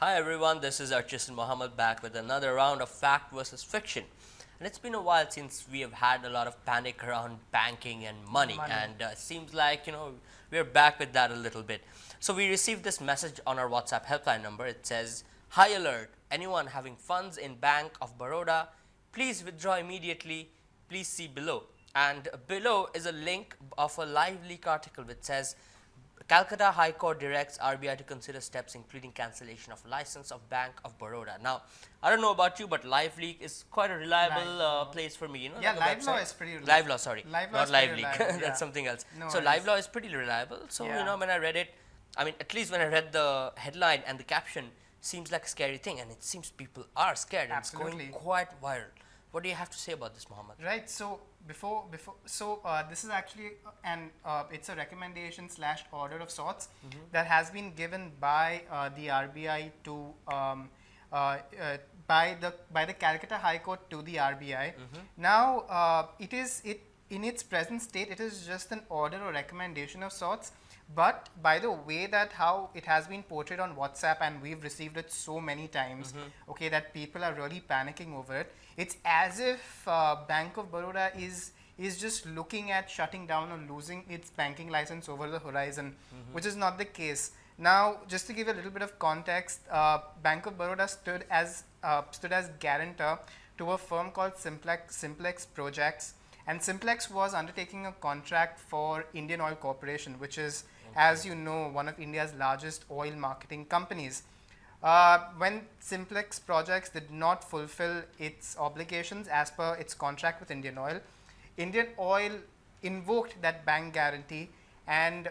Hi everyone, this is Archison Mohammed back with another round of fact versus fiction. And it's been a while since we have had a lot of panic around banking and money, and it seems like we're back with that a little bit. So we received this message on our WhatsApp helpline number. It says, "High alert! Anyone having funds in Bank of Baroda, please withdraw immediately. Please see below." And below is a link of a Liveleak article which says, Calcutta High Court directs RBI to consider steps including cancellation of license of Bank of Baroda. Now, I don't know about you, but LiveLeak is quite a reliable place for me. Yeah, like Live Law is pretty reliable. Live Law, sorry, Live Law not is pretty LiveLeak. reliable, yeah. That's something else. No So worries. Live Law is pretty reliable. So Yeah. when I read it, I mean, at least when I read the headline and the caption, seems like a scary thing, and it seems people are scared. And it's Absolutely. going quite viral. What do you have to say about this, Mohammed? Right. So this is actually it's a recommendation slash order of sorts that has been given by the RBI to by the Calcutta High Court to the RBI. Now it in its present state it is just an order or recommendation of sorts. But by the way that how it has been portrayed on WhatsApp, and we've received it so many times, okay, that people are really panicking over it. It's as if Bank of Baroda is just looking at shutting down or losing its banking license over the horizon, which is not the case. Now, just to give a little bit of context, Bank of Baroda stood as guarantor to a firm called Simplex Projects. And Simplex was undertaking a contract for Indian Oil Corporation, which is, as you know, one of India's largest oil marketing companies. When Simplex Projects did not fulfill its obligations as per its contract with Indian Oil invoked that bank guarantee, and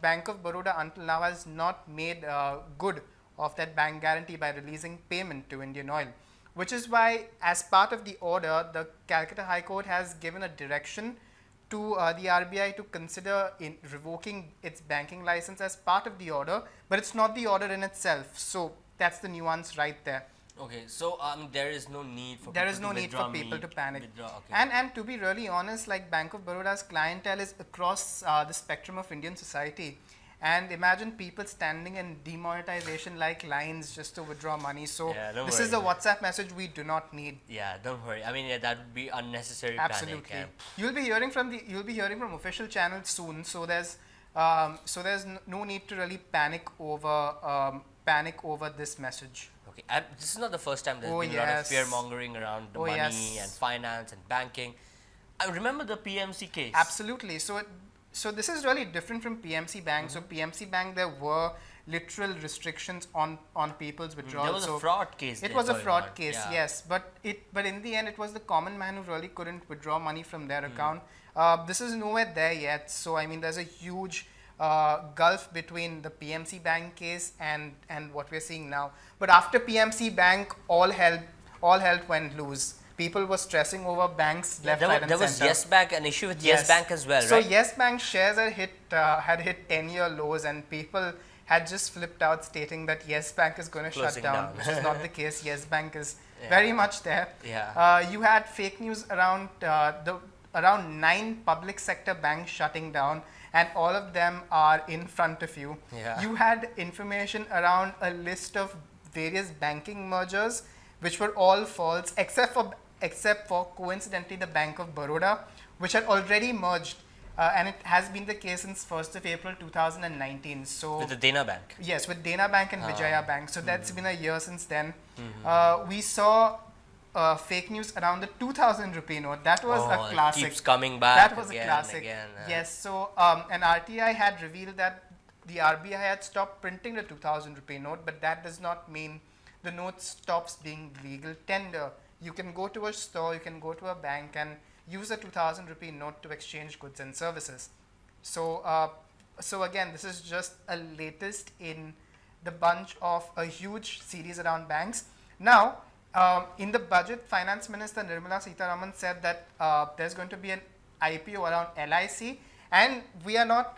Bank of Baroda until now has not made good of that bank guarantee by releasing payment to Indian Oil. Which is why, as part of the order, the Calcutta High Court has given a direction to the RBI to consider revoking its banking license as part of the order, but it's not the order in itself. So that's the nuance right there. Okay, so there is no need for There is no need for people to panic. Okay. And to be really honest, like Bank of Baroda's clientele is across the spectrum of Indian society. And imagine people standing in demonetization like lines just to withdraw money. So Yeah, this is a WhatsApp message we do not need. Yeah, don't worry. I mean, that would be unnecessary Absolutely. panic. You'll be hearing from official channels soon. So there's no need to really panic over this message. Okay, and this is not the first time there's been a lot of fear mongering around the money and finance and banking. I remember the PMC case. Absolutely. So this is really different from PMC Bank. So PMC Bank, there were literal restrictions on people's withdrawals. There was a fraud case. It was a fraud case, yes. But in the end, it was the common man who really couldn't withdraw money from their account. This is nowhere there yet. So I mean, there's a huge gulf between the PMC Bank case and what we're seeing now. But after PMC Bank, all hell went loose. People were stressing over banks left, right, and center. There was Yes Bank, an issue with Yes Bank as well, right? So Yes Bank shares had hit 10-year lows, and people had just flipped out, stating that Yes Bank is going to shut down, which is not the case. Yes Bank is very much there. Yeah. You had fake news around around 9 public sector banks shutting down, and all of them are in front of you. Yeah. You had information around a list of various banking mergers, which were all false, except for coincidentally the Bank of Baroda, which had already merged, and it has been the case since 1st of April 2019. So with the Dena Bank. Yes, with Dena Bank and Vijaya Bank. So that's been a year since then. We saw fake news around the 2000 rupee note. That was a classic. It keeps coming back. That was again a classic. And again. Yes. So an RTI had revealed that the RBI had stopped printing the 2000 rupee note, but that does not mean the note stops being legal tender. You can go to a store, you can go to a bank and use a 2000 rupee note to exchange goods and services. So, so again, this is just a latest in the bunch of a huge series around banks. Now, in the budget, Finance Minister Nirmala Sitharaman said that there's going to be an IPO around LIC, and we are not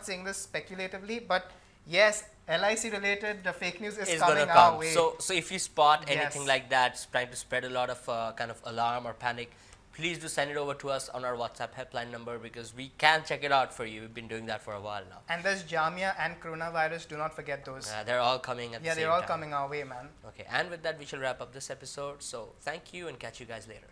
saying this speculatively, but yes, LIC related the fake news is coming our way. So if you spot anything like that trying to spread a lot of kind of alarm or panic, please do send it over to us on our WhatsApp helpline number, because we can check it out for you. We've been doing that for a while now. And there's Jamia and coronavirus. Do not forget those. They're all coming at the same time. Yeah, they're all coming our way, man. Okay, and with that, we shall wrap up this episode. So thank you and catch you guys later.